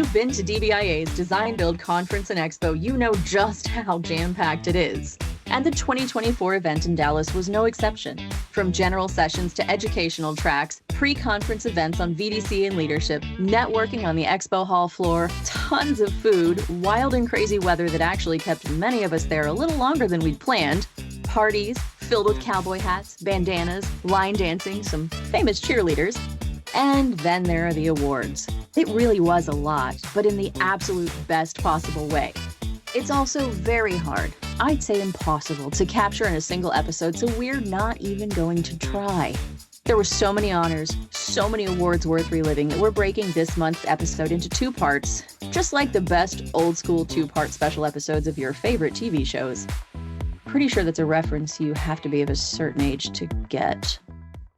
you've been to DBIA's Design-Build Conference and Expo, you know just how jam-packed it is. And the 2024 event in Dallas was no exception. From general sessions to educational tracks, pre-conference events on VDC and leadership, networking on the expo hall floor, tons of food, wild and crazy weather that actually kept many of us there a little longer than we'd planned, parties filled with cowboy hats, bandanas, line dancing, some famous cheerleaders, and then there are the awards. It really was a lot, but in the absolute best possible way. It's also very hard, I'd say impossible, to capture in a single episode, so we're not even going to try. There were so many honors, so many awards worth reliving that we're breaking this month's episode into 2 parts, just like the best old school 2-part special episodes of your favorite TV shows. Pretty sure that's a reference you have to be of a certain age to get.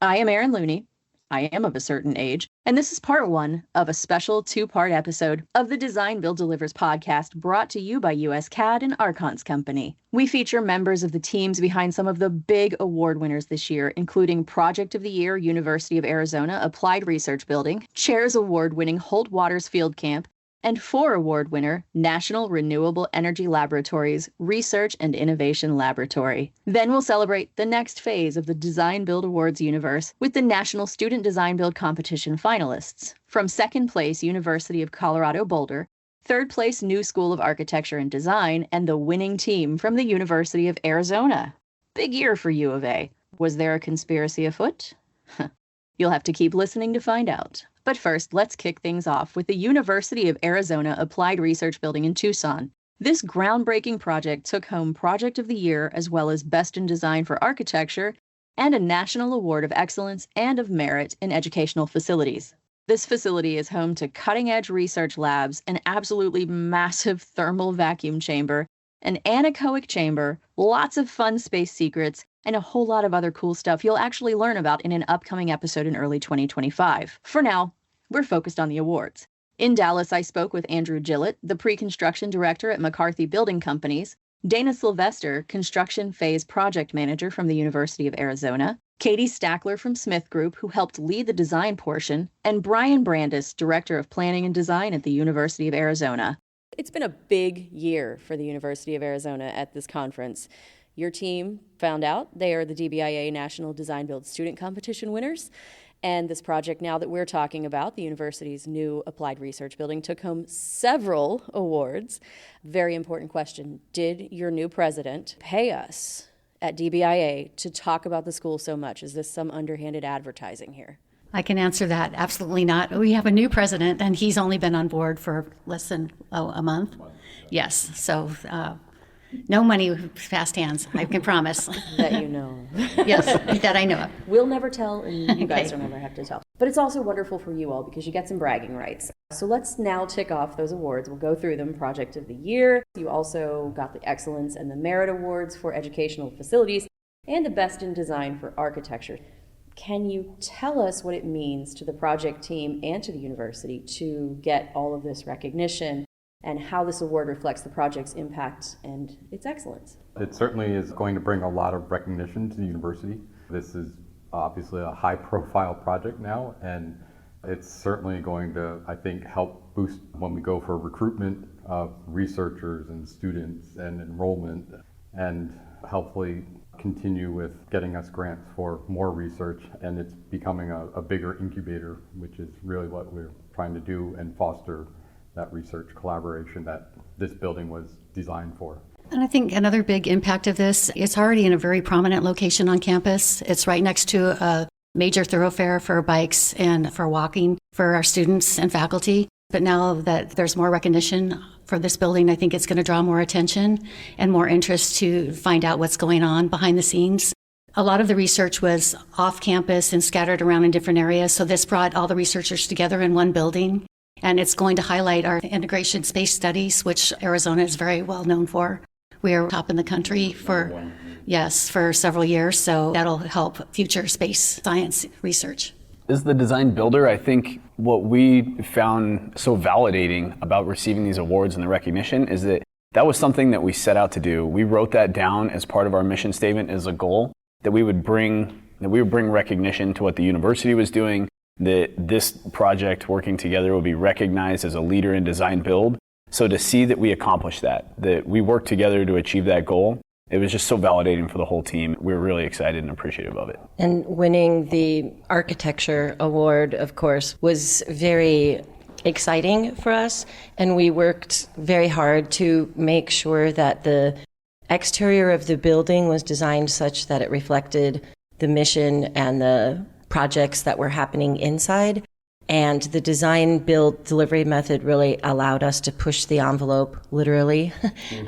I am Erin Looney. I am of a certain age, and this is part 1 of a special 2-part episode of the Design Build Delivers podcast brought to you by US CAD and Archon's Company. We feature members of the teams behind some of the big award winners this year, including Project of the Year, University of Arizona Applied Research Building, Chairs Award-winning Holt Watters Field Camp, and 4 award winner, National Renewable Energy Laboratories Research and Innovation Laboratory. Then we'll celebrate the next phase of the Design Build Awards universe with the National Student Design Build Competition finalists. From 2nd place, University of Colorado Boulder, 3rd place, NewSchool of Architecture and Design, and the winning team from the University of Arizona. Big year for U of A. Was there a conspiracy afoot? You'll have to keep listening to find out. But first, let's kick things off with the University of Arizona Applied Research Building in Tucson. This groundbreaking project took home Project of the Year as well as Best in Design for Architecture and a National Award of Excellence and of Merit in Educational Facilities. This facility is home to cutting-edge research labs, an absolutely massive thermal vacuum chamber, an anechoic chamber, lots of fun space secrets, and a whole lot of other cool stuff you'll actually learn about in an upcoming episode in early 2025. For now, we're focused on the awards. In Dallas, I spoke with Andrew Gillett, the pre-construction director at McCarthy Building Companies, Dana Sylvester, construction phase project manager from the University of Arizona, Katie Stackler from Smith Group, who helped lead the design portion, and Brian Brandis, director of planning and design at the University of Arizona. It's been a big year for the University of Arizona at this conference. Your team found out they are the DBIA National Design Build Student Competition winners. And this project now that we're talking about, the university's new Applied Research Building, took home several awards. Very important question. Did your new president pay us at DBIA to talk about the school so much? Is this some underhanded advertising here? I can answer that. Absolutely not. We have a new president, and he's only been on board for less than a month. Yes. So no money, fast hands, I can promise. That you know. Yes, that I know of. We'll never tell, and you guys don't ever have to tell. But it's also wonderful for you all because you get some bragging rights. So let's now tick off those awards. We'll go through them. Project of the Year. You also got the Excellence and the Merit Awards for Educational Facilities and the Best in Design for Architecture. Can you tell us what it means to the project team and to the university to get all of this recognition and how this award reflects the project's impact and its excellence? It certainly is going to bring a lot of recognition to the university. This is obviously a high-profile project now, and it's certainly going to, I think, help boost when we go for recruitment of researchers and students and enrollment, and hopefully continue with getting us grants for more research, and it's becoming a bigger incubator, which is really what we're trying to do and foster that research collaboration that this building was designed for. And I think another big impact of this, it's already in a very prominent location on campus. It's right next to a major thoroughfare for bikes and for walking for our students and faculty. But now that there's more recognition for this building, I think it's going to draw more attention and more interest to find out what's going on behind the scenes. A lot of the research was off campus and scattered around in different areas. So this brought all the researchers together in one building. And it's going to highlight our integration space studies, which Arizona is very well known for. We are top in the country for several years. So that'll help future space science research. As the design builder, I think what we found so validating about receiving these awards and the recognition is that was something that we set out to do. We wrote that down as part of our mission statement as a goal, that we would bring recognition to what the university was doing, that this project working together will be recognized as a leader in design build. So to see that we accomplished that we worked together to achieve that goal, it was just so validating for the whole team. We were really excited and appreciative of it. And winning the architecture award, of course, was very exciting for us. And we worked very hard to make sure that the exterior of the building was designed such that it reflected the mission and the projects that were happening inside. And the design build delivery method really allowed us to push the envelope literally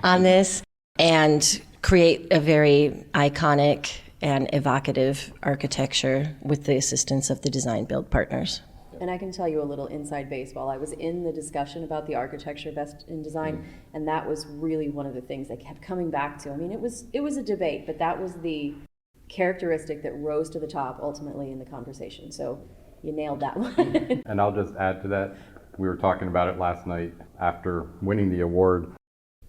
on this and create a very iconic and evocative architecture with the assistance of the design build partners. And I can tell you a little inside baseball. I was in the discussion about the architecture best in design, and that was really one of the things I kept coming back to. I mean, it was a debate, but that was the characteristic that rose to the top ultimately in the conversation. So you nailed that one. And I'll just add to that, we were talking about it last night after winning the award,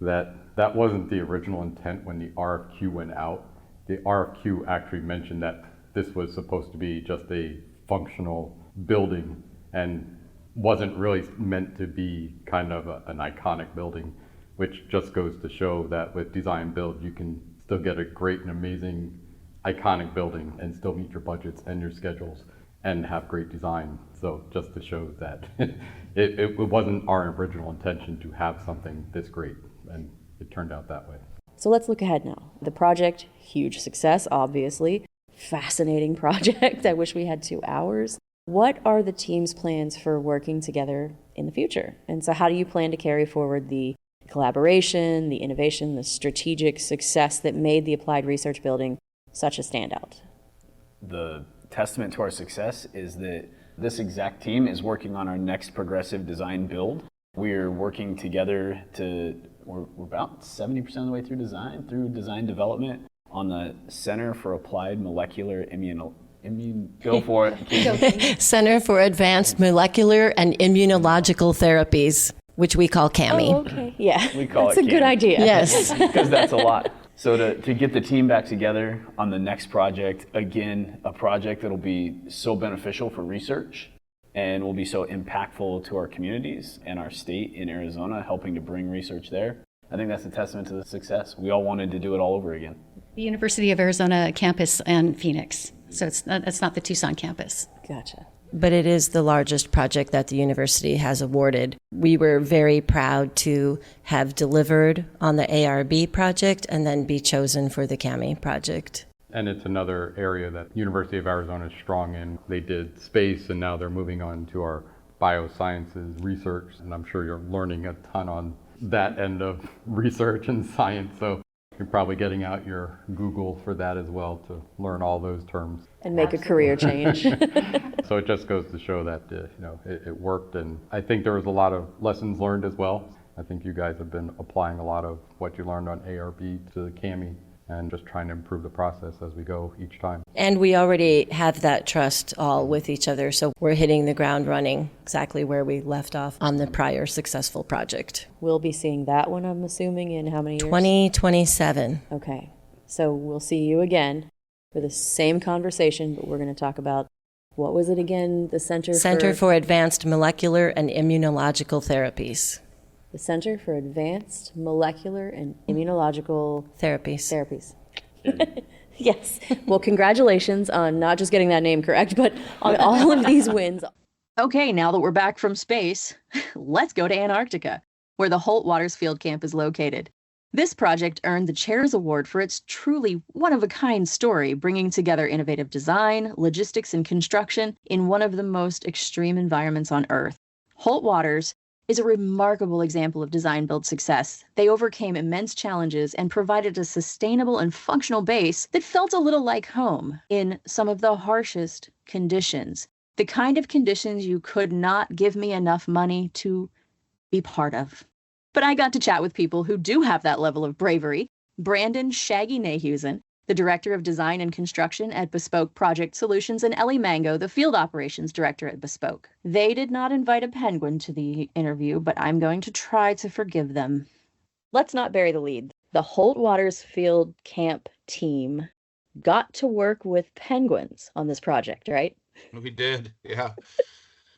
that wasn't the original intent when the RFQ went out. The RFQ actually mentioned that this was supposed to be just a functional building and wasn't really meant to be kind of an iconic building, which just goes to show that with design build, you can still get a great and amazing iconic building and still meet your budgets and your schedules and have great design. So just to show that it wasn't our original intention to have something this great, and it turned out that way. So let's look ahead now. The project, huge success, obviously. Fascinating project. I wish we had 2 hours. What are the team's plans for working together in the future? And so how do you plan to carry forward the collaboration, the innovation, the strategic success that made the applied research building such a standout? The testament to our success is that this exact team is working on our next progressive design build. We're working together we're about 70% of the way through design development on the Center for Applied Molecular Go for it. Center for Advanced Molecular and Immunological Therapies, which we call CAMI. Oh, okay. Yeah. We call That's it a good CAMI. idea. Yes. Because that's a lot. So to get the team back together on the next project, again, a project that'll be so beneficial for research and will be so impactful to our communities and our state in Arizona, helping to bring research there. I think that's a testament to the success. We all wanted to do it all over again. The University of Arizona campus and Phoenix. So it's not the Tucson campus. Gotcha. But it is the largest project that the university has awarded. We were very proud to have delivered on the ARB project and then be chosen for the CAMI project. And it's another area that University of Arizona is strong in. They did space, and now they're moving on to our biosciences research, and I'm sure you're learning a ton on that end of research and science. So you're probably getting out your Google for that as well to learn all those terms. And make a career change. So it just goes to show that it worked, and I think there was a lot of lessons learned as well. I think you guys have been applying a lot of what you learned on ARB to the CAMI and just trying to improve the process as we go each time. And we already have that trust all with each other, so we're hitting the ground running exactly where we left off on the prior successful project. We'll be seeing that one, I'm assuming, in how many years? 2027. Okay. So we'll see you again for the same conversation, but we're going to talk about, what was it again? The Center for Advanced Molecular and Immunological Therapies. The Center for Advanced Molecular and Immunological Therapies. Yes. Well, congratulations on not just getting that name correct, but on all of these wins. Okay, now that we're back from space, let's go to Antarctica, where the Holt Watters Field Camp is located. This project earned the Chair's Award for its truly one-of-a-kind story, bringing together innovative design, logistics, and construction in one of the most extreme environments on Earth. Holt Watters is a remarkable example of design-build success. They overcame immense challenges and provided a sustainable and functional base that felt a little like home in some of the harshest conditions. The kind of conditions you could not give me enough money to be part of. But I got to chat with people who do have that level of bravery. Brandon Shaggy Nahusen, the Director of Design and Construction at Bespoke Project Solutions, and Ellie Mango, the Field Operations Director at Bespoke. They did not invite a penguin to the interview, but I'm going to try to forgive them. Let's not bury the lead. The Holt Watters Field Camp team got to work with penguins on this project, right? We did, yeah.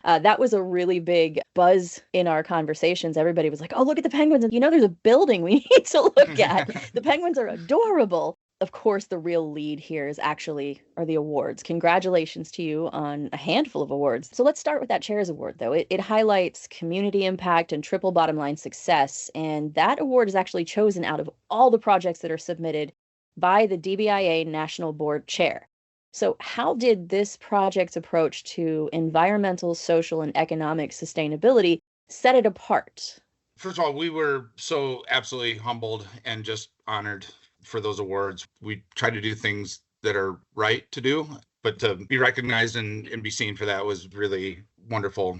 That was a really big buzz in our conversations. Everybody was like, oh, look at the penguins. And there's a building we need to look at. The penguins are adorable. Of course, the real lead here are the awards. Congratulations to you on a handful of awards. So let's start with that Chairs Award, though. It highlights community impact and triple bottom line success. And that award is actually chosen out of all the projects that are submitted by the DBIA National Board Chair. So how did this project's approach to environmental, social, and economic sustainability set it apart? First of all, we were so absolutely humbled and just honored for those awards. We try to do things that are right to do, but to be recognized and be seen for that was really wonderful.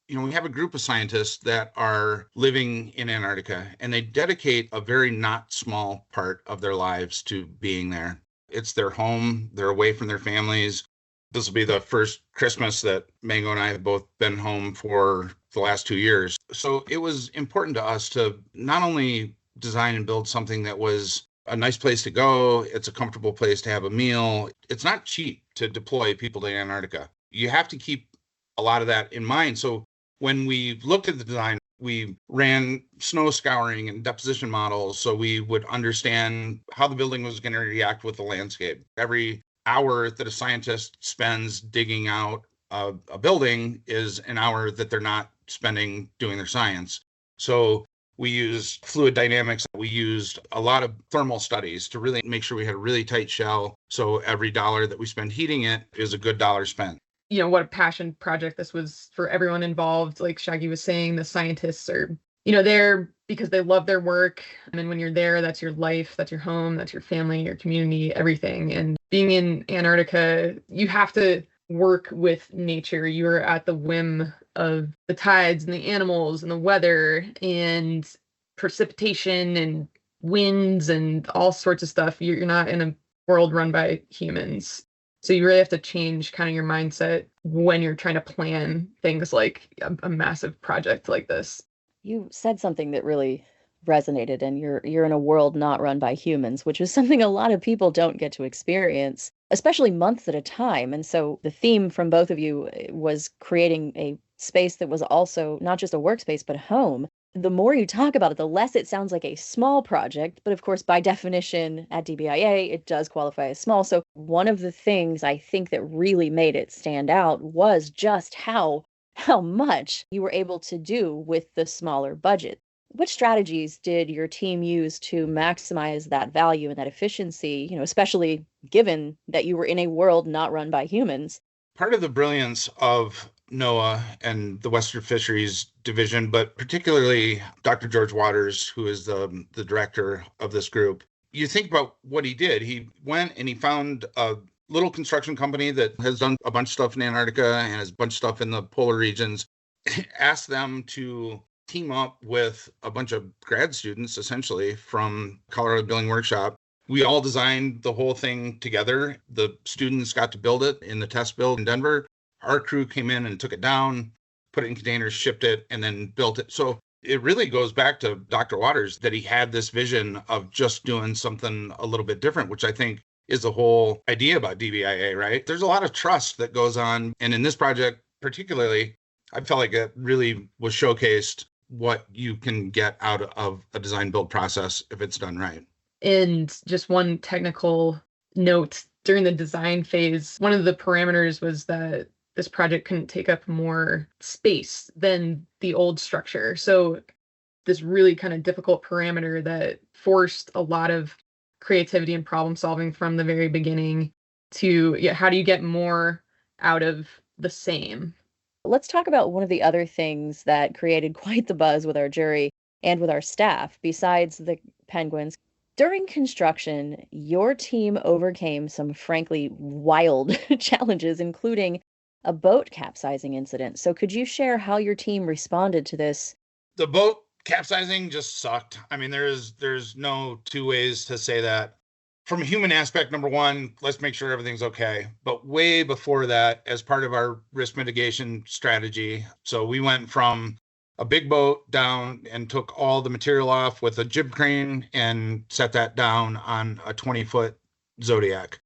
We have a group of scientists that are living in Antarctica, and they dedicate a very not small part of their lives to being there. It's their home. They're away from their families. This will be the first Christmas that Mango and I have both been home for the last 2 years. So it was important to us to not only design and build something that was a nice place to go, it's a comfortable place to have a meal. It's not cheap to deploy people to Antarctica. You have to keep a lot of that in mind. So when we looked at the design, we ran snow scouring and deposition models so we would understand how the building was going to react with the landscape. Every hour that a scientist spends digging out a building is an hour that they're not spending doing their science. So we used fluid dynamics. We used a lot of thermal studies to really make sure we had a really tight shell. So every dollar that we spend heating it is a good dollar spent. What a passion project this was for everyone involved. Like Shaggy was saying, the scientists are, there because they love their work. And then when you're there, that's your life, that's your home, that's your family, your community, everything. And being in Antarctica, you have to work with nature. You're at the whim of the tides and the animals and the weather and precipitation and winds and all sorts of stuff. You're not in a world run by humans. So you really have to change kind of your mindset when you're trying to plan things like a massive project like this. You said something that really resonated, and you're in a world not run by humans, which is something a lot of people don't get to experience, especially months at a time. And so the theme from both of you was creating a space that was also not just a workspace, but a home. The more you talk about it, the less it sounds like a small project. But of course, by definition, at DBIA, it does qualify as small. So one of the things I think that really made it stand out was just how much you were able to do with the smaller budget. What strategies did your team use to maximize that value and that efficiency, especially given that you were in a world not run by humans? Part of the brilliance of NOAA and the Western Fisheries Division, but particularly Dr. George Watters, who is the director of this group, you think about what he did. He went and he found a little construction company that has done a bunch of stuff in Antarctica and has a bunch of stuff in the polar regions, asked them to team up with a bunch of grad students, essentially, from Colorado Building Workshop. We all designed the whole thing together. The students got to build it in the test build in Denver. Our crew came in and took it down, put it in containers, shipped it, and then built it. So it really goes back to Dr. Watters that he had this vision of just doing something a little bit different, which I think is the whole idea about DBIA, right? There's a lot of trust that goes on. And in this project particularly, I felt like it really was showcased what you can get out of a design build process if it's done right. And just one technical note, during the design phase, one of the parameters was that this project couldn't take up more space than the old structure. So this really kind of difficult parameter that forced a lot of creativity and problem solving from the very beginning to, how do you get more out of the same? Let's talk about one of the other things that created quite the buzz with our jury and with our staff, besides the penguins. During construction, your team overcame some frankly wild challenges, including a boat capsizing incident. So could you share how your team responded to this? The boat capsizing just sucked. I mean, there's no two ways to say that. From a human aspect, number one, let's make sure everything's okay. But way before that, as part of our risk mitigation strategy, so we went from a big boat down and took all the material off with a jib crane and set that down on a 20-foot Zodiac.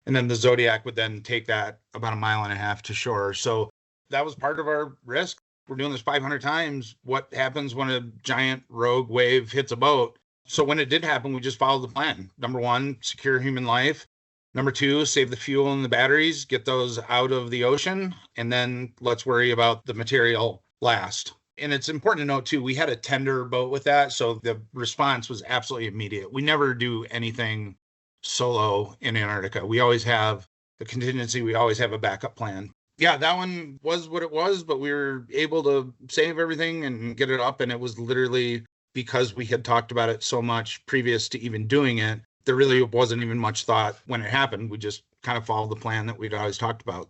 And then the Zodiac would then take that about 1.5 miles to shore. So that was part of our risk. We're doing this 500 times. What happens when a giant rogue wave hits a boat? So when it did happen, we just followed the plan. Number one, secure human life. Number two, save the fuel and the batteries, get those out of the ocean, and then let's worry about the material last. And it's important to note too, we had a tender boat with that, so the response was absolutely immediate. We never do anything solo in Antarctica. We always have the contingency, we always have a backup plan. Yeah, that one was what it was, but we were able to save everything and get it up, and it was literally because we had talked about it so much previous to even doing it. There really wasn't even much thought when it happened. We just kind of followed the plan that we'd always talked about.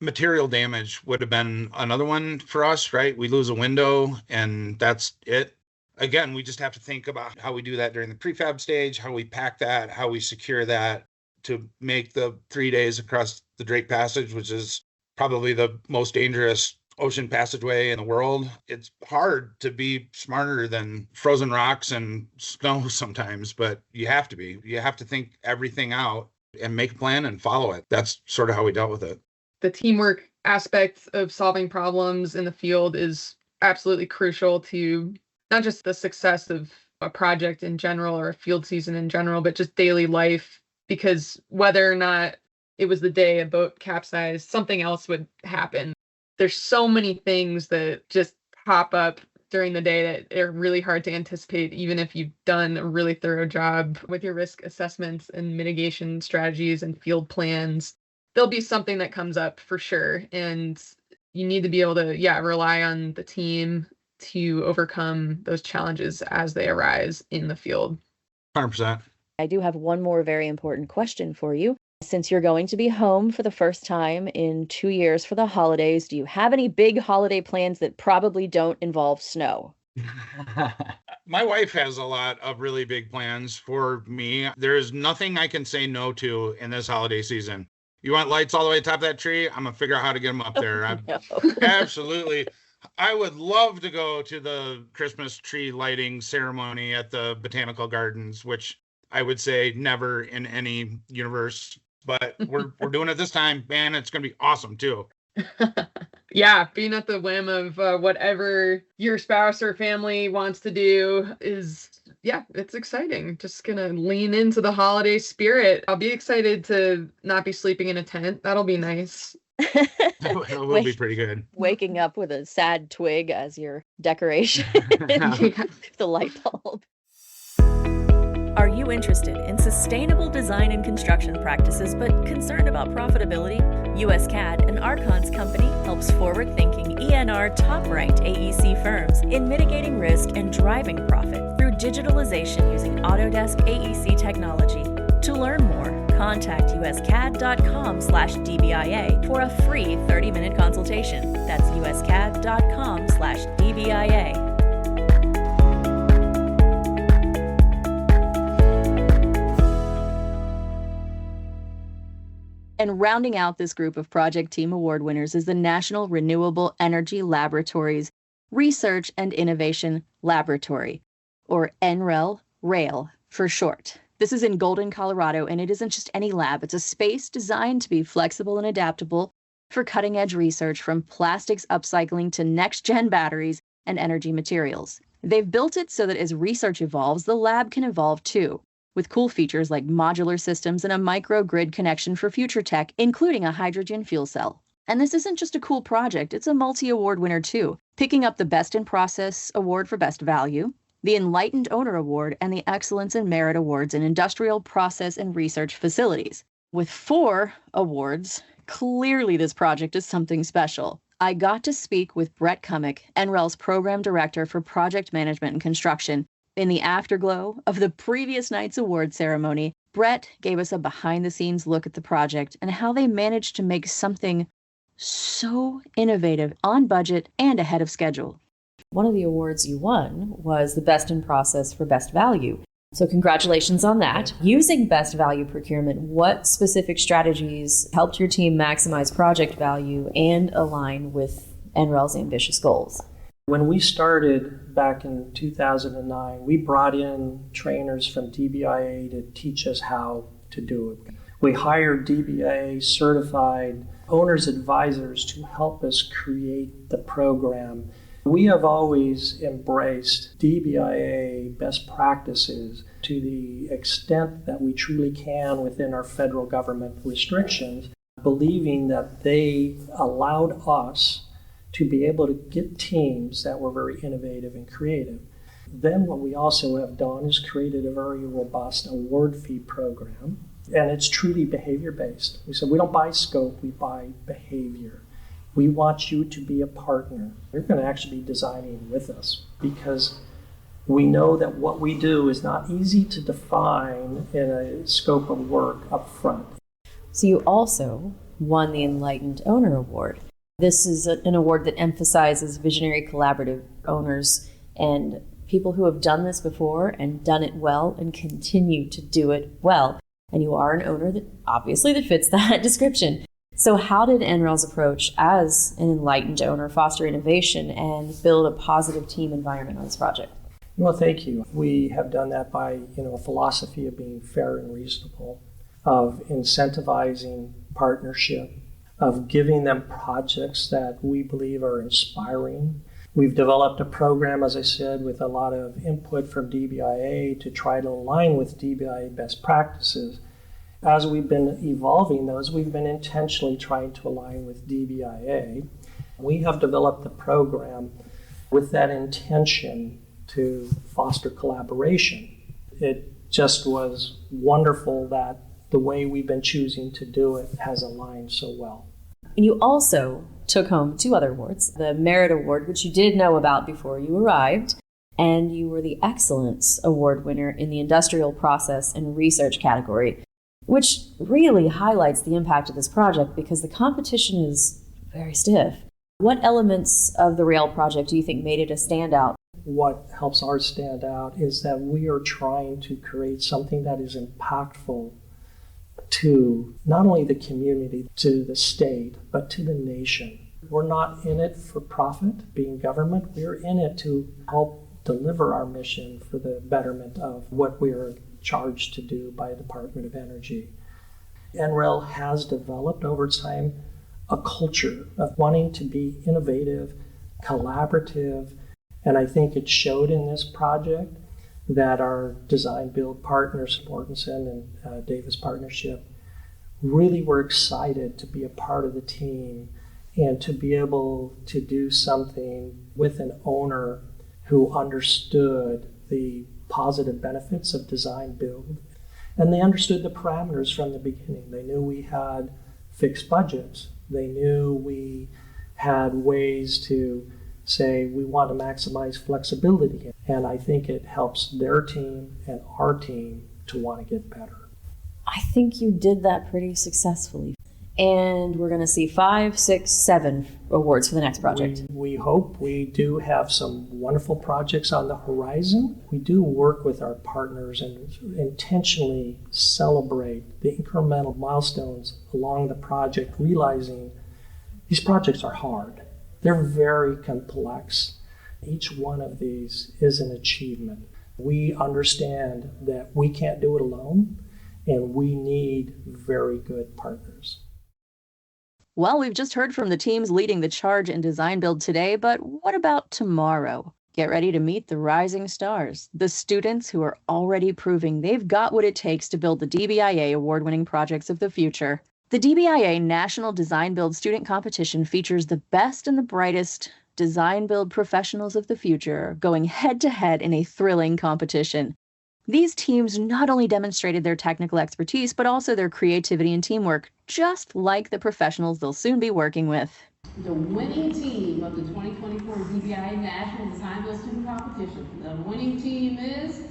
Material damage would have been another one for us, right? We lose a window and that's it. Again, we just have to think about how we do that during the prefab stage, how we pack that, how we secure that to make the 3 days across the Drake Passage, which is probably the most dangerous ocean passageway in the world. It's hard to be smarter than frozen rocks and snow sometimes, but you have to be. You have to think everything out and make a plan and follow it. That's sort of how we dealt with it. The teamwork aspect of solving problems in the field is absolutely crucial to not just the success of a project in general or a field season in general, but just daily life, because whether or not it was the day a boat capsized, something else would happen. There's so many things that just pop up during the day that are really hard to anticipate, even if you've done a really thorough job with your risk assessments and mitigation strategies and field plans. There'll be something that comes up for sure. And you need to be able to, rely on the team to overcome those challenges as they arise in the field. 100%. I do have one more very important question for you. Since you're going to be home for the first time in 2 years for the holidays, do you have any big holiday plans that probably don't involve snow? My wife has a lot of really big plans for me. There is nothing I can say no to in this holiday season. You want lights all the way to the top of that tree? I'm going to figure out how to get them up there. No. Absolutely. I would love to go to the Christmas tree lighting ceremony at the Botanical Gardens, which I would say never in any universe. But we're doing it this time, man. It's going to be awesome too. Yeah, being at the whim of whatever your spouse or family wants to do is, it's exciting. Just going to lean into the holiday spirit. I'll be excited to not be sleeping in a tent. That'll be nice. It will be pretty good. Waking up with a sad twig as your decoration. The light bulb. Are you interested in sustainable design and construction practices but concerned about profitability? USCAD, an Archons company, helps forward-thinking ENR top-ranked AEC firms in mitigating risk and driving profit through digitalization using Autodesk AEC technology. To learn more, contact uscad.com/DBIA for a free 30-minute consultation. That's uscad.com/DBIA. And rounding out this group of Project Team Award winners is the National Renewable Energy Laboratories Research and Innovation Laboratory, or NREL for short. This is in Golden, Colorado, and it isn't just any lab. It's a space designed to be flexible and adaptable for cutting-edge research from plastics upcycling to next-gen batteries and energy materials. They've built it so that as research evolves, the lab can evolve too, with cool features like modular systems and a microgrid connection for future tech, including a hydrogen fuel cell. And this isn't just a cool project, it's a multi-award winner too, picking up the Best in Process Award for Best Value, the Enlightened Owner Award, and the Excellence in Merit Awards in Industrial Process and Research Facilities. With 4 awards, clearly this project is something special. I got to speak with Brett Kumick, NREL's Program Director for Project Management and Construction. In the afterglow of the previous night's award ceremony, Brett gave us a behind-the-scenes look at the project and how they managed to make something so innovative, on budget, and ahead of schedule. One of the awards you won was the Best in Process for Best Value. So congratulations on that. Using Best Value procurement, what specific strategies helped your team maximize project value and align with NREL's ambitious goals? When we started back in 2009, we brought in trainers from DBIA to teach us how to do it. We hired DBIA certified owner's advisors to help us create the program. We have always embraced DBIA best practices to the extent that we truly can within our federal government restrictions, believing that they allowed us to be able to get teams that were very innovative and creative. Then what we also have done is created a very robust award fee program, and it's truly behavior-based. We said we don't buy scope, we buy behavior. We want you to be a partner. You're going to actually be designing with us because we know that what we do is not easy to define in a scope of work up front. So you also won the Enlightened Owner Award. This is an award that emphasizes visionary collaborative owners and people who have done this before and done it well and continue to do it well. And you are an owner that obviously that fits that description. So how did NREL's approach as an enlightened owner foster innovation and build a positive team environment on this project? Well, thank you. We have done that by, a philosophy of being fair and reasonable, of incentivizing partnership, of giving them projects that we believe are inspiring. We've developed a program, as I said, with a lot of input from DBIA to try to align with DBIA best practices. As we've been evolving those, we've been intentionally trying to align with DBIA. We have developed the program with that intention to foster collaboration. It just was wonderful that the way we've been choosing to do it has aligned so well. And you also took home 2 other awards, the Merit Award, which you did know about before you arrived, and you were the Excellence Award winner in the Industrial Process and Research category, which really highlights the impact of this project because the competition is very stiff. What elements of the rail project do you think made it a standout? What helps ours stand out is that we are trying to create something that is impactful to not only the community, to the state, but to the nation. We're not in it for profit, being government. We're in it to help deliver our mission for the betterment of what we are charged to do by the Department of Energy. NREL has developed over time a culture of wanting to be innovative, collaborative, and I think it showed in this project that our design-build partners, Mortensen and Davis Partnership, really were excited to be a part of the team and to be able to do something with an owner who understood the positive benefits of design-build. And they understood the parameters from the beginning. They knew we had fixed budgets. They knew we had ways to say we want to maximize flexibility. And I think it helps their team and our team to want to get better. I think you did that pretty successfully. And we're going to see 5, 6, 7 awards for the next project. We hope. We do have some wonderful projects on the horizon. We do work with our partners and intentionally celebrate the incremental milestones along the project, realizing these projects are hard. They're very complex. Each one of these is an achievement. We understand that we can't do it alone, and we need very good partners. Well, we've just heard from the teams leading the charge in design build today, but what about tomorrow? Get ready to meet the rising stars, the students who are already proving they've got what it takes to build the DBIA award-winning projects of the future. The DBIA National Design Build Student Competition features the best and the brightest design build professionals of the future going head-to-head in a thrilling competition. These teams not only demonstrated their technical expertise, but also their creativity and teamwork, just like the professionals they'll soon be working with. The winning team of the 2024 DBIA National Design Build Student Competition. The winning team is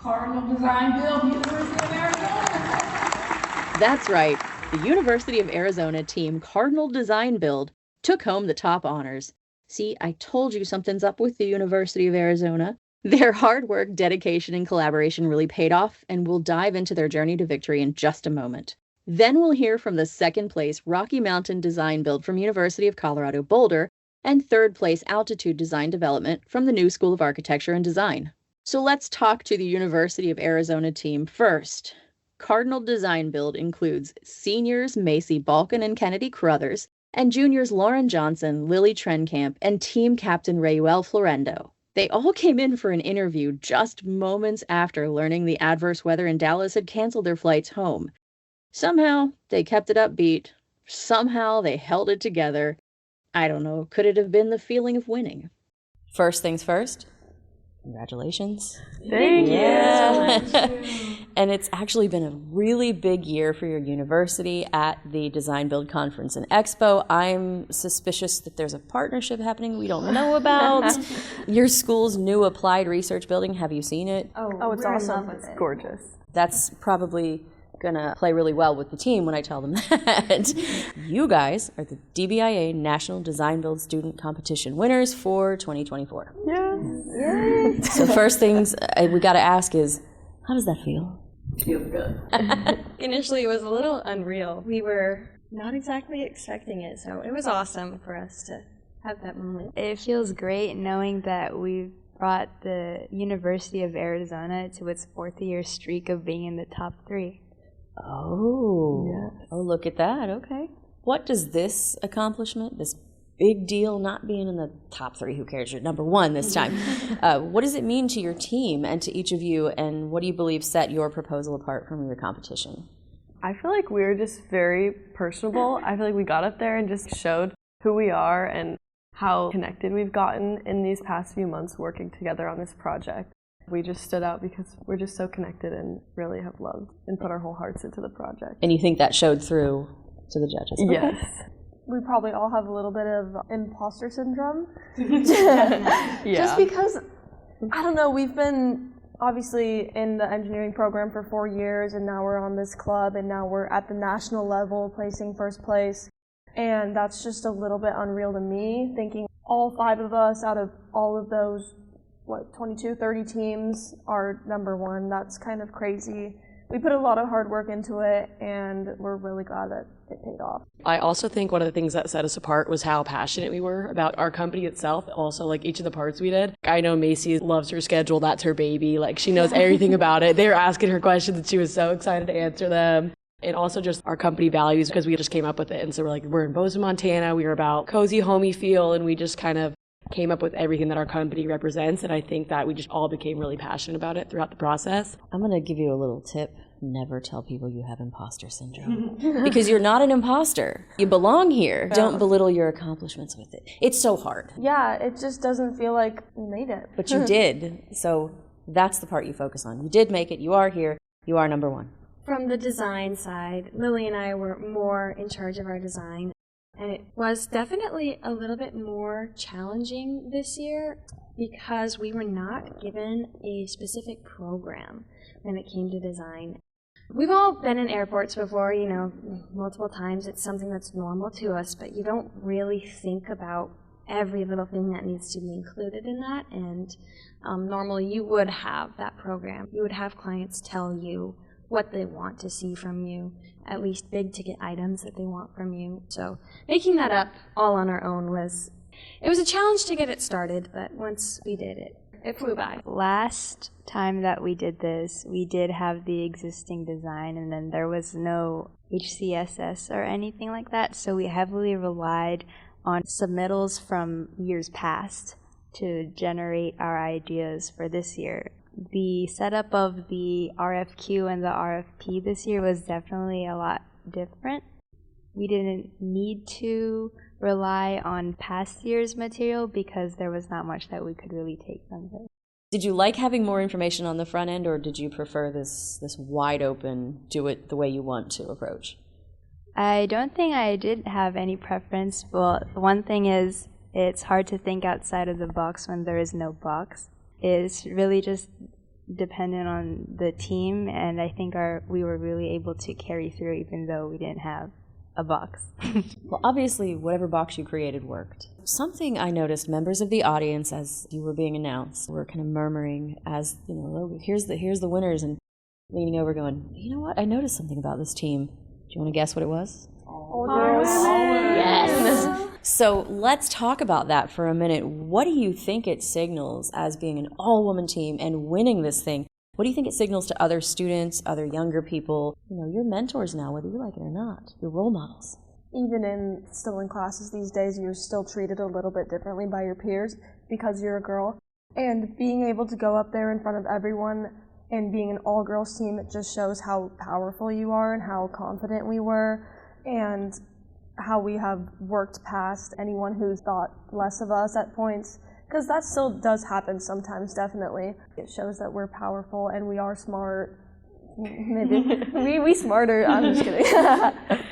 Cardinal Design Build, University of Arizona. That's right. The University of Arizona team Cardinal Design Build took home the top honors. See, I told you something's up with the University of Arizona. Their hard work, dedication, and collaboration really paid off, and we'll dive into their journey to victory in just a moment. Then we'll hear from the second place Rocky Mountain Design Build from University of Colorado Boulder and third place Altitude Design Development from the New School of Architecture and Design. So let's talk to the University of Arizona team first. Cardinal Design-Build includes seniors Macy Balkin and Kennedy Crothers, and juniors Lauren Johnson, Lily Trenkamp, and team captain Rayuel Florendo. They all came in for an interview just moments after learning the adverse weather in Dallas had canceled their flights home. Somehow, they kept it upbeat. Somehow, they held it together. I don't know, could it have been the feeling of winning? First things first, congratulations. Thank you. And it's actually been a really big year for your university at the Design-Build Conference and Expo. I'm suspicious that there's a partnership happening we don't know about. Your school's new applied research building, have you seen it? Oh, it's awesome. It's gorgeous. That's probably gonna play really well with the team when I tell them that. You guys are the DBIA National Design-Build Student Competition winners for 2024. Yes. So first things we gotta ask is, how does that feel? Feels good. Initially, it was a little unreal. We were not exactly expecting it, so it was awesome for us to have that moment. It feels great knowing that we've brought the University of Arizona to its 4th-year streak of being in the top 3. Oh, yes. Oh, look at that. Okay. What does this accomplishment, this big deal, not being in the top 3, who cares, you're number 1 this time, what does it mean to your team and to each of you, and what do you believe set your proposal apart from your competition? I feel like we were just very personable. I feel like we got up there and just showed who we are and how connected we've gotten in these past few months working together on this project. We just stood out because we're just so connected and really have loved and put our whole hearts into the project. And you think that showed through to the judges? Yes. Okay. We probably all have a little bit of imposter syndrome. Yeah. Just because, I don't know, we've been obviously in the engineering program for 4 years, and now we're on this club, and now we're at the national level placing first place. And that's just a little bit unreal to me, thinking all 5 of us out of all of those 22, 30 teams are number 1. That's kind of crazy. We put a lot of hard work into it, and we're really glad that it paid off. I also think one of the things that set us apart was how passionate we were about our company itself, also like each of the parts we did. I know Macy loves her schedule, that's her baby, like she knows everything about it. They were asking her questions and she was so excited to answer them. And also just our company values, because we just came up with it. And so we're in Bozeman, Montana, we were about cozy, homey feel, and we just kind of came up with everything that our company represents, and I think that we just all became really passionate about it throughout the process. I'm going to give you a little tip. Never tell people you have imposter syndrome. Because you're not an imposter. You belong here. Don't belittle your accomplishments with it. It's so hard. Yeah, it just doesn't feel like we made it. But you did, so that's the part you focus on. You did make it. You are here. You are number 1. From the design side, Lily and I were more in charge of our design. And it was definitely a little bit more challenging this year because we were not given a specific program when it came to design. We've all been in airports before, multiple times. It's something that's normal to us, but you don't really think about every little thing that needs to be included in that. And normally you would have that program. You would have clients tell you what they want to see from you, at least big ticket items that they want from you. So making that up all on our own was a challenge to get it started, but once we did it, it flew by. Last time that we did this, we did have the existing design, and then there was no HCSS or anything like that, so we heavily relied on submittals from years past to generate our ideas for this year. The setup of the RFQ and the RFP this year was definitely a lot different. We didn't need to rely on past year's material because there was not much that we could really take from it. Did you like having more information on the front end, or did you prefer this wide open, do it the way you want to approach? I don't think I did have any preference. Well, one thing is it's hard to think outside of the box when there is no box. It's really just dependent on the team, and I think we were really able to carry through even though we didn't have a box. Well, obviously, whatever box you created worked. Something I noticed, members of the audience, as you were being announced, were kind of murmuring as, oh, here's the winners, and leaning over going, you know what, I noticed something about this team. Do you want to guess what it was? Yes. So let's talk about that for a minute. What do you think it signals as being an all-woman team and winning this thing? What do you think it signals to other students, other younger people? You know, you're mentors now, whether you like it or not. You're role models. Even still in classes these days, you're still treated a little bit differently by your peers because you're a girl. And being able to go up there in front of everyone and being an all-girls team, it just shows how powerful you are and how confident we were and how we have worked past anyone who thought less of us at points. Because that still does happen sometimes, definitely. It shows that we're powerful and we are smart. Maybe we smarter, I'm just kidding.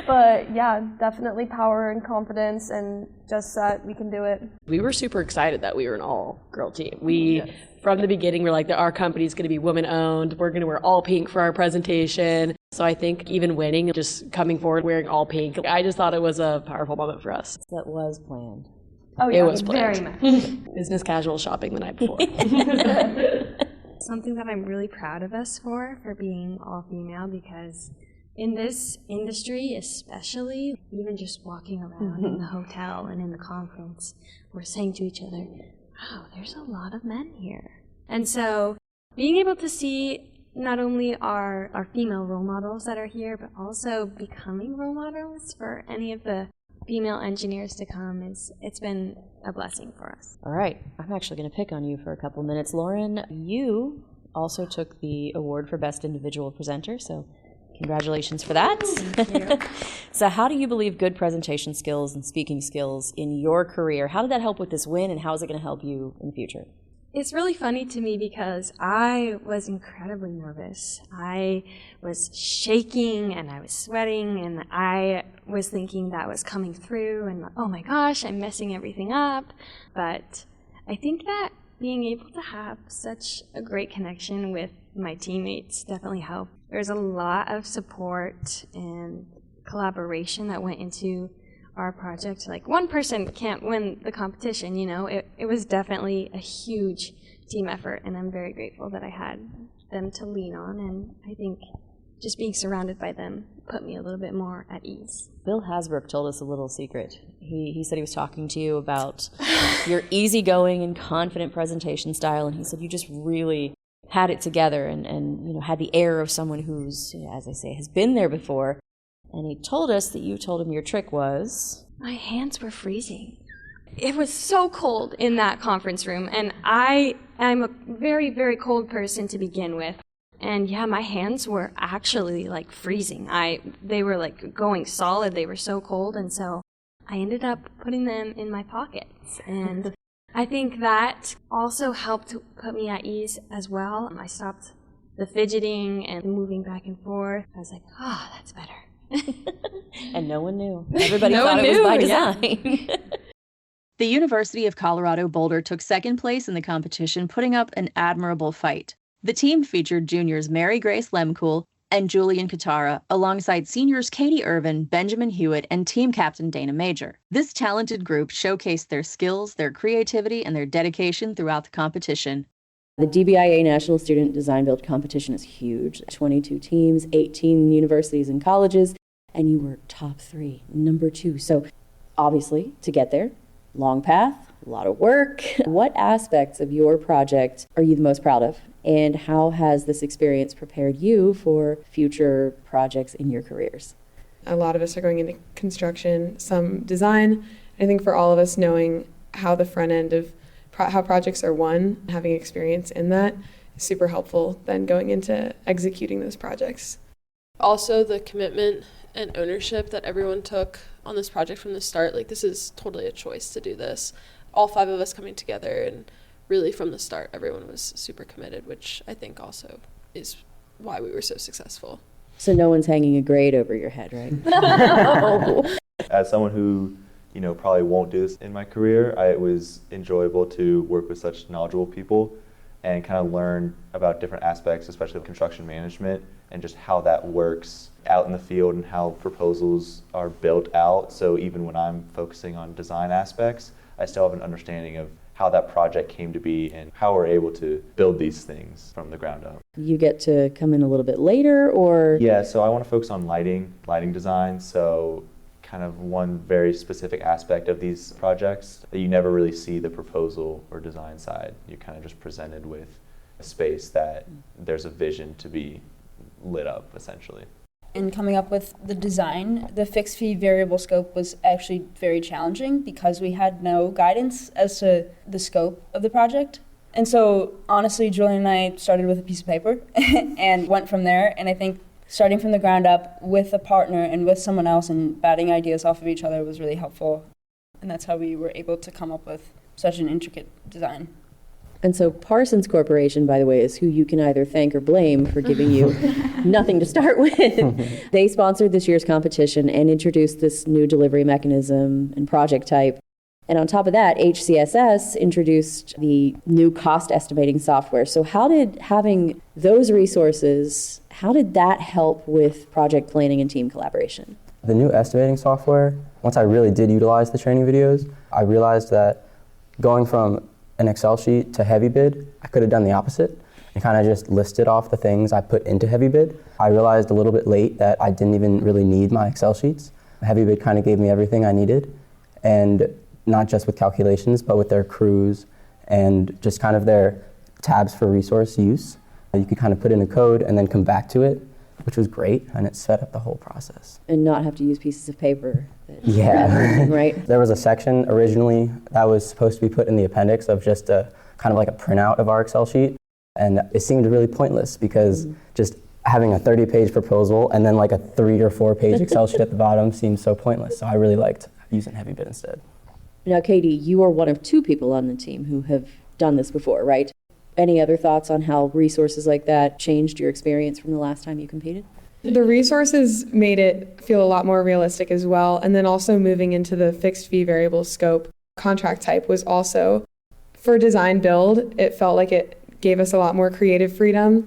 But yeah, definitely power and confidence and just that we can do it. We were super excited that we were an all-girl team. From the beginning, we're like, our company's going to be woman-owned. We're going to wear all pink for our presentation. So I think even winning, just coming forward wearing all pink, I just thought it was a powerful moment for us. That was planned. Oh yeah, it was planned. very much. Business casual shopping the night before. Something that I'm really proud of us for being all female, because in this industry especially, even just walking around in the hotel and in the conference, we're saying to each other, wow, there's a lot of men here. And so being able to see not only our female role models that are here, but also becoming role models for any of the female engineers to come, it's been a blessing for us. All right, I'm actually going to pick on you for a couple minutes. Lauren, you also took the award for Best Individual Presenter, so congratulations for that. Thank you. So how do you believe good presentation skills and speaking skills in your career, how did that help with this win, and how is it going to help you in the future? It's really funny to me because I was incredibly nervous. I was shaking and I was sweating and I was thinking that was coming through and oh my gosh, I'm messing everything up. But I think that being able to have such a great connection with my teammates definitely helped. There's a lot of support and collaboration that went into our project. Like, one person can't win the competition, you know. It was definitely a huge team effort, and I'm very grateful that I had them to lean on, and I think just being surrounded by them put me a little bit more at ease. Bill Hasbrook told us a little secret. He said he was talking to you about your easygoing and confident presentation style, and he said you just really had it together and you know, had the air of someone who's, as I say, has been there before. And he told us that you told him your trick was... My hands were freezing. It was so cold in that conference room, and I'm a very, very cold person to begin with. And yeah, my hands were actually like freezing. They were like going solid. They were so cold, and so I ended up putting them in my pockets. And I think that also helped to put me at ease as well. I stopped the fidgeting and moving back and forth. I was like, oh, that's better. And no one knew. Everybody thought it was by design. The University of Colorado Boulder took second place in the competition, putting up an admirable fight. The team featured juniors Mary Grace Lemcool and Julian Katara, alongside seniors Katie Irvin, Benjamin Hewitt, and team captain Dana Major. This talented group showcased their skills, their creativity, and their dedication throughout the competition. The DBIA National Student Design-Build Competition is huge. 22 teams, 18 universities and colleges, and you were top 3, number 2. So obviously, to get there, long path, a lot of work. What aspects of your project are you the most proud of? And how has this experience prepared you for future projects in your careers? A lot of us are going into construction, some design. I think for all of us, knowing how the front end of how projects are won, having experience in that is super helpful then going into executing those projects. Also, the commitment and ownership that everyone took on this project from the start. Like, this is totally a choice to do this. All 5 of us coming together, and really from the start, everyone was super committed, which I think also is why we were so successful. So no one's hanging a grade over your head, right? No. As someone who, probably won't do this in my career, it was enjoyable to work with such knowledgeable people and kind of learn about different aspects, especially of construction management, and just how that works out in the field and how proposals are built out. So even when I'm focusing on design aspects, I still have an understanding of how that project came to be and how we're able to build these things from the ground up. You get to come in a little bit later, or? Yeah, so I want to focus on lighting design. So kind of one very specific aspect of these projects that you never really see the proposal or design side. You're kind of just presented with space that there's a vision to be lit up, essentially. In coming up with the design, the fixed fee variable scope was actually very challenging because we had no guidance as to the scope of the project. And so, honestly, Julian and I started with a piece of paper and went from there. And I think starting from the ground up with a partner and with someone else and batting ideas off of each other was really helpful. And that's how we were able to come up with such an intricate design. And so Parsons Corporation, by the way, is who you can either thank or blame for giving you nothing to start with. They sponsored this year's competition and introduced this new delivery mechanism and project type. And on top of that, HCSS introduced the new cost estimating software. So how did having those resources, how did that help with project planning and team collaboration? The new estimating software, once I really did utilize the training videos, I realized that going from an Excel sheet to Heavy Bid, I could have done the opposite and kind of just listed off the things I put into Heavy Bid. I realized a little bit late that I didn't even really need my Excel sheets. Heavy Bid kind of gave me everything I needed, and not just with calculations, but with their crews and just kind of their tabs for resource use. You could kind of put in a code and then come back to it, which was great, and it sped up the whole process. And not have to use pieces of paper. Yeah. Right? There was a section originally that was supposed to be put in the appendix of just a kind of like a printout of our Excel sheet, and it seemed really pointless because just having a 30-page proposal and then like a 3 or 4 page Excel sheet at the bottom seemed so pointless. So I really liked using Heavy Bid instead. Now, Katie, you are one of 2 people on the team who have done this before, right? Any other thoughts on how resources like that changed your experience from the last time you competed? The resources made it feel a lot more realistic as well. And then also moving into the fixed fee variable scope contract type was also, for design build, it felt like it gave us a lot more creative freedom.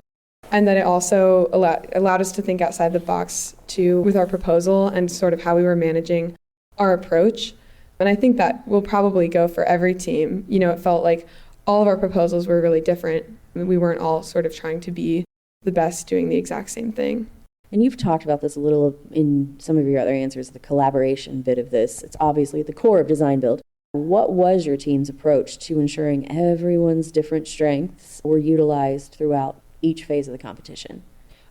And then it also allowed us to think outside the box too with our proposal and sort of how we were managing our approach. And I think that will probably go for every team. You know, it felt like all of our proposals were really different. We weren't all sort of trying to be the best doing the exact same thing. And you've talked about this a little in some of your other answers, the collaboration bit of this. It's obviously at the core of design build. What was your team's approach to ensuring everyone's different strengths were utilized throughout each phase of the competition?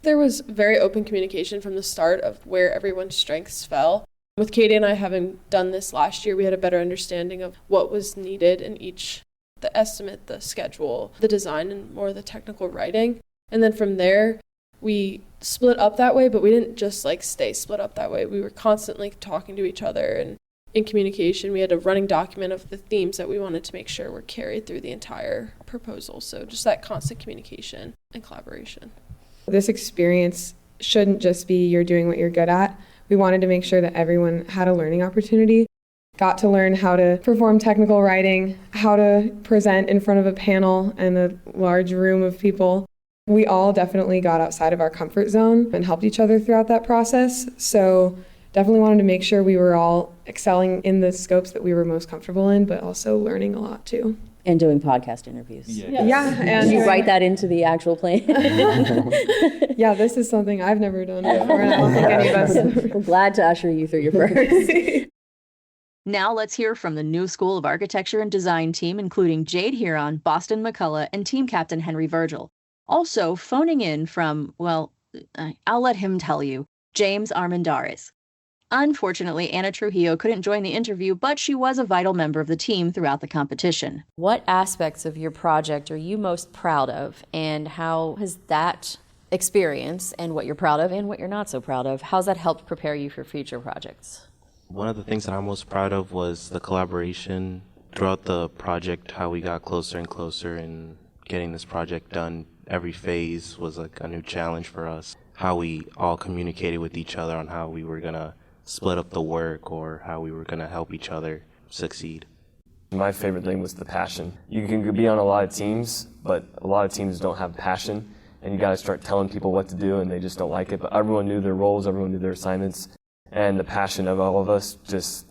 There was very open communication from the start of where everyone's strengths fell. With Katie and I having done this last year, we had a better understanding of what was needed in each, the estimate, the schedule, the design, and more the technical writing. And then from there, we split up that way, but we didn't just like stay split up that way. We were constantly talking to each other and in communication. We had a running document of the themes that we wanted to make sure were carried through the entire proposal. So just that constant communication and collaboration. This experience shouldn't just be you're doing what you're good at. We wanted to make sure that everyone had a learning opportunity, got to learn how to perform technical writing, how to present in front of a panel and a large room of people. We all definitely got outside of our comfort zone and helped each other throughout that process. So definitely wanted to make sure we were all excelling in the scopes that we were most comfortable in, but also learning a lot too. And doing podcast interviews. Yeah. And did you write that into the actual plan? Yeah, this is something I've never done before, and I don't think any of us. We're glad to usher you through your first. Now let's hear from the New School of Architecture and Design team, including Jade Huron, Boston McCullough, and team captain Henry Virgil. Also phoning in from, well, I'll let him tell you, James Armendariz. Unfortunately, Anna Trujillo couldn't join the interview, but she was a vital member of the team throughout the competition. What aspects of your project are you most proud of, and how has that experience and what you're proud of and what you're not so proud of, how's that helped prepare you for future projects? One of the things that I'm most proud of was the collaboration throughout the project, how we got closer and closer in getting this project done. Every phase was like a new challenge for us, how we all communicated with each other on how we were going to split up the work or how we were going to help each other succeed. My favorite thing was the passion. You can be on a lot of teams, but a lot of teams don't have passion, and you got to start telling people what to do and they just don't like it. But everyone knew their roles, everyone knew their assignments, and the passion of all of us,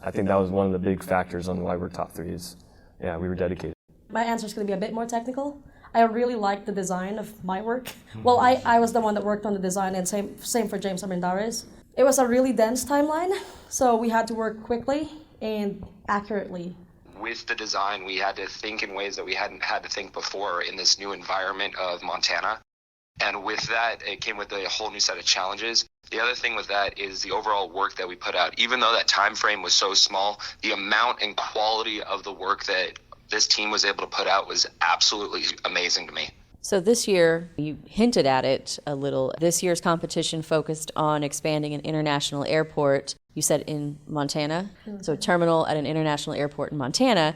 I think that was one of the big factors on why we're top 3 is, we were dedicated. My answer is going to be a bit more technical. I really liked the design of my work. Well, I was the one that worked on the design, and same for James Armendariz. It was a really dense timeline, so we had to work quickly and accurately. with the design, we had to think in ways that we hadn't had to think before in this new environment of Montana. And with that, it came with a whole new set of challenges. The other thing with that is the overall work that we put out. Even though that time frame was so small, the amount and quality of the work that this team was able to put out was absolutely amazing to me. So this year, you hinted at it a little. This year's competition focused on expanding an international airport, you said in Montana, so a terminal at an international airport in Montana.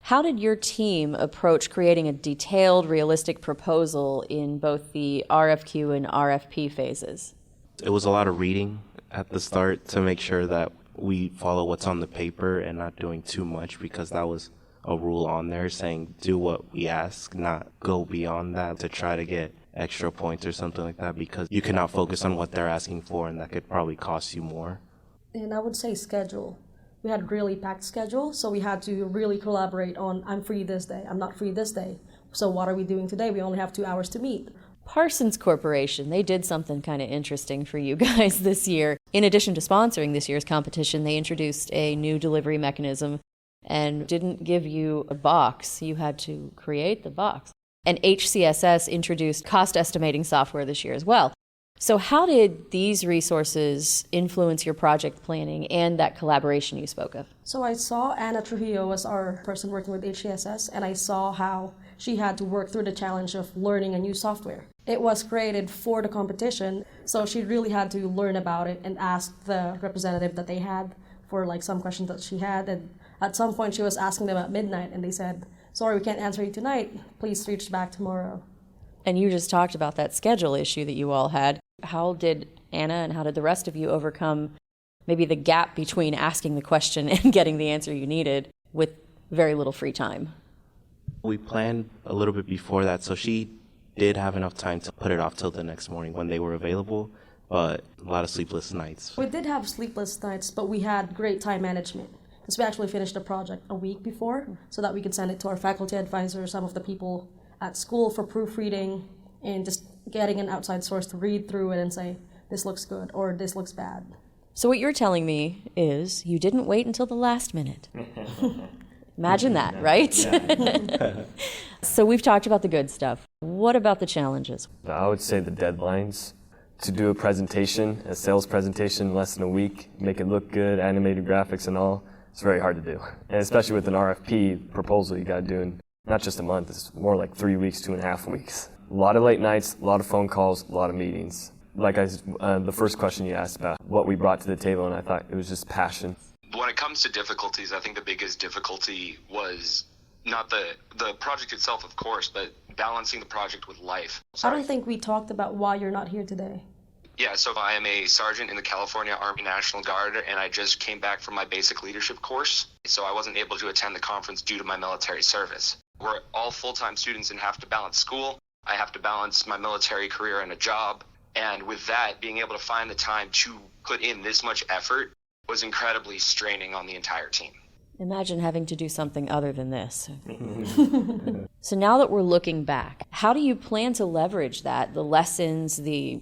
How did your team approach creating a detailed, realistic proposal in both the RFQ and RFP phases? It was a lot of reading at the start to make sure that we follow what's on the paper and not doing too much, because that was a rule on there saying do what we ask, not go beyond that to try to get extra points or something like that, because you cannot focus on what they're asking for and that could probably cost you more. And I would say schedule. We had a really packed schedule, so we had to really collaborate on, I'm free this day, I'm not free this day. So what are we doing today? We only have 2 hours to meet. Parsons Corporation, they did something kind of interesting for you guys this year. In addition to sponsoring this year's competition, they introduced a new delivery mechanism and didn't give you a box. You had to create the box. And HCSS introduced cost estimating software this year as well. So how did these resources influence your project planning and that collaboration you spoke of? So I saw Anna Trujillo as our person working with HCSS, and I saw how she had to work through the challenge of learning a new software. It was created for the competition, so she really had to learn about it and ask the representative that they had for like some questions that she had. And at some point she was asking them at midnight, and they said, sorry, we can't answer you tonight, please reach back tomorrow. And you just talked about that schedule issue that you all had. How did Anna and how did the rest of you overcome maybe the gap between asking the question and getting the answer you needed with very little free time? We planned a little bit before that, so she did have enough time to put it off till the next morning when they were available, but a lot of sleepless nights. We did have sleepless nights, but we had great time management, because we actually finished the project a week before so that we could send it to our faculty advisors, some of the people at school for proofreading, and just getting an outside source to read through it and say, this looks good or this looks bad. So what you're telling me is you didn't wait until the last minute. Imagine that, right? Yeah. So we've talked about the good stuff. What about the challenges? I would say the deadlines. To do a presentation, a sales presentation in less than a week, make it look good, animated graphics and all, it's very hard to do. And especially with an RFP proposal you got to do in not just a month, it's more like 3 weeks, 2.5 weeks. A lot of late nights, a lot of phone calls, a lot of meetings. Like the first question you asked about what we brought to the table, and I thought it was just passion. When it comes to difficulties, I think the biggest difficulty was not the project itself, of course, but balancing the project with life. I don't think we talked about why you're not here today. Yeah, so I am a sergeant in the California Army National Guard, and I just came back from my basic leadership course, so I wasn't able to attend the conference due to my military service. We're all full-time students and have to balance school. I have to balance my military career and a job, and with that, being able to find the time to put in this much effort was incredibly straining on the entire team. Imagine having to do something other than this. So now that we're looking back, how do you plan to leverage that, the lessons, the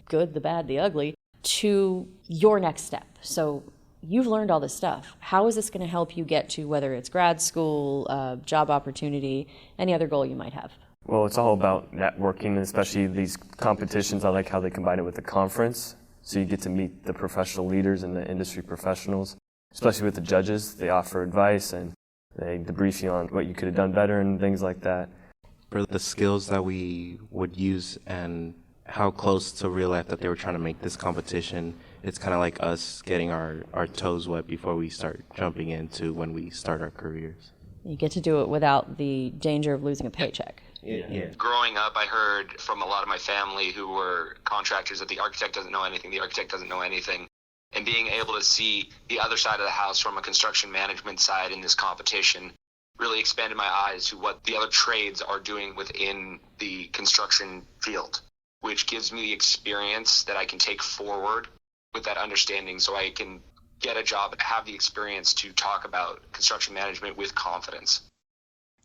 good, the bad, the ugly, to your next step? So you've learned all this stuff. How is this going to help you get to whether it's grad school, job opportunity, any other goal you might have? Well, it's all about networking, especially these competitions. I like how they combine it with the conference, so you get to meet the professional leaders and the industry professionals. Especially with the judges, they offer advice and they debrief you on what you could have done better and things like that. For the skills that we would use and how close to real life that they were trying to make this competition, it's kind of like us getting our toes wet before we start jumping into when we start our careers. You get to do it without the danger of losing a paycheck. Yeah. Growing up, I heard from a lot of my family who were contractors that the architect doesn't know anything, the architect doesn't know anything. And being able to see the other side of the house from a construction management side in this competition really expanded my eyes to what the other trades are doing within the construction field, which gives me the experience that I can take forward with that understanding so I can get a job and have the experience to talk about construction management with confidence.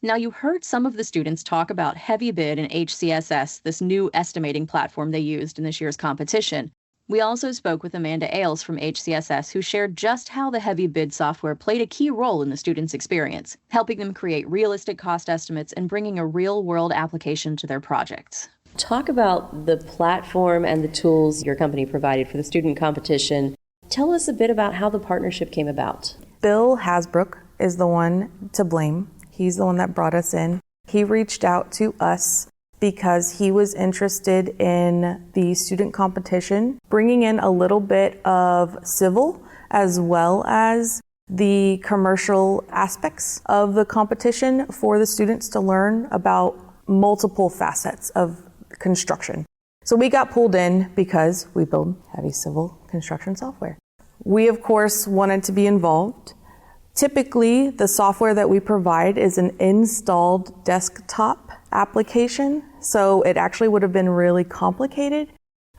Now, you heard some of the students talk about Heavy Bid and HCSS, this new estimating platform they used in this year's competition. We also spoke with Amanda Ailes from HCSS, who shared just how the heavy bid software played a key role in the students' experience, helping them create realistic cost estimates and bringing a real-world application to their projects. Talk about the platform and the tools your company provided for the student competition. Tell us a bit about how the partnership came about. Bill Hasbrook is the one to blame. He's the one that brought us in. He reached out to us because he was interested in the student competition, bringing in a little bit of civil as well as the commercial aspects of the competition for the students to learn about multiple facets of construction. So we got pulled in because we build heavy civil construction software. We, of course, wanted to be involved. Typically, the software that we provide is an installed desktop application, so it actually would have been really complicated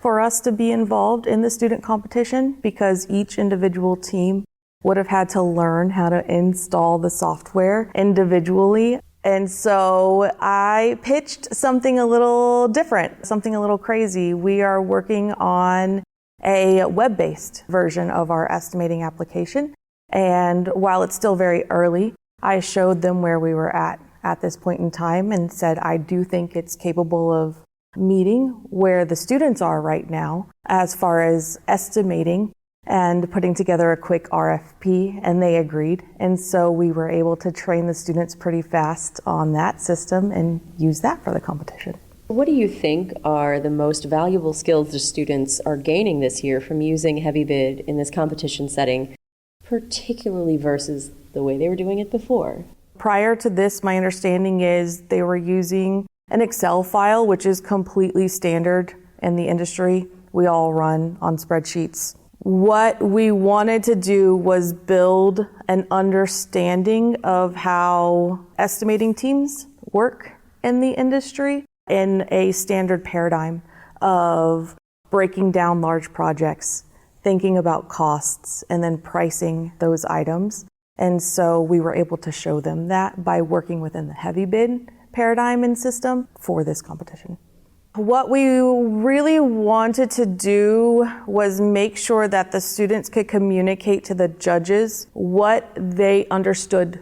for us to be involved in the student competition because each individual team would have had to learn how to install the software individually. And so I pitched something a little different, something a little crazy. We are working on a web-based version of our estimating application. And while it's still very early, I showed them where we were at this point in time and said, I do think it's capable of meeting where the students are right now as far as estimating and putting together a quick RFP, and they agreed. And so we were able to train the students pretty fast on that system and use that for the competition. What do you think are the most valuable skills the students are gaining this year from using Heavy Bid in this competition setting, particularly versus the way they were doing it before? Prior to this, my understanding is they were using an Excel file, which is completely standard in the industry. We all run on spreadsheets. What we wanted to do was build an understanding of how estimating teams work in the industry in a standard paradigm of breaking down large projects, thinking about costs, and then pricing those items. And so we were able to show them that by working within the heavy bid paradigm and system for this competition. What we really wanted to do was make sure that the students could communicate to the judges what they understood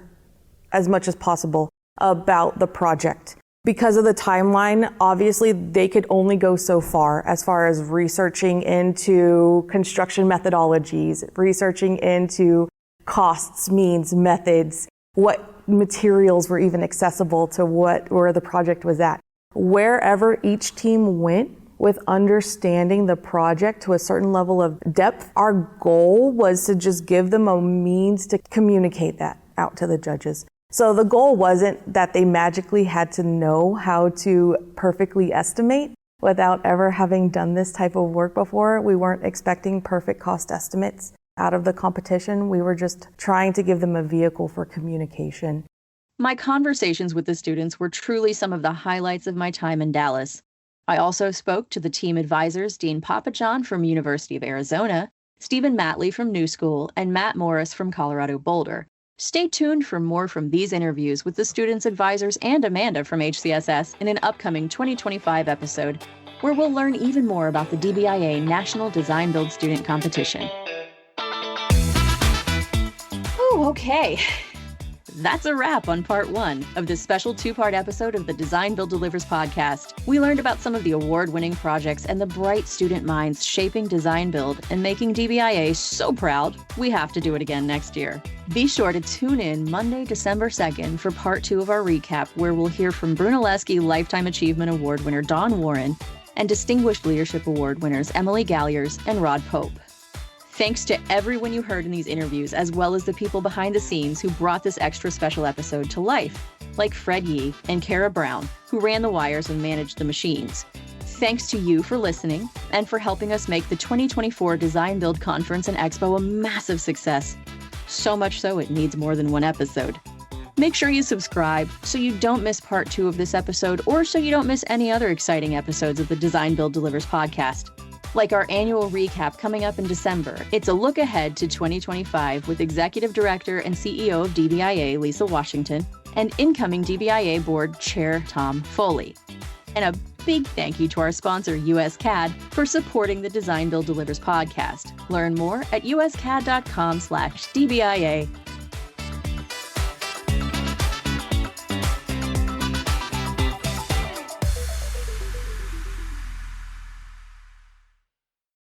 as much as possible about the project. Because of the timeline, obviously they could only go so far as researching into construction methodologies, researching into costs, means, methods, what materials were even accessible to where the project was at. Wherever each team went with understanding the project to a certain level of depth, our goal was to just give them a means to communicate that out to the judges. So the goal wasn't that they magically had to know how to perfectly estimate without ever having done this type of work before. We weren't expecting perfect cost estimates out of the competition. We were just trying to give them a vehicle for communication. My conversations with the students were truly some of the highlights of my time in Dallas. I also spoke to the team advisors, Dean Papajohn from University of Arizona, Stephen Matley from NewSchool, and Matt Morris from Colorado Boulder. Stay tuned for more from these interviews with the students' advisors and Amanda from HCSS in an upcoming 2025 episode, where we'll learn even more about the DBIA National Design-Build Student Competition. Oh, okay. That's a wrap on part 1 of this special 2-part episode of the Design Build Delivers podcast. We learned about some of the award-winning projects and the bright student minds shaping design build and making DBIA so proud we have to do it again next year. Be sure to tune in Monday, December 2nd for part 2 of our recap, where we'll hear from Brunelleschi Lifetime Achievement Award winner Dawn Warren and Distinguished Leadership Award winners Emily Galliers and Rod Pope. Thanks to everyone you heard in these interviews, as well as the people behind the scenes who brought this extra special episode to life, like Fred Yee and Kara Brown, who ran the wires and managed the machines. Thanks to you for listening and for helping us make the 2024 Design-Build Conference and Expo a massive success. So much so it needs more than one episode. Make sure you subscribe so you don't miss part 2 of this episode, or so you don't miss any other exciting episodes of the Design Build Delivers podcast. Like our annual recap coming up in December, it's a look ahead to 2025 with Executive Director and CEO of DBIA, Lisa Washington, and incoming DBIA Board Chair Tom Foley. And a Big thank you to our sponsor, USCAD, for supporting the Design Build Delivers podcast. Learn more at uscad.com/DBIA.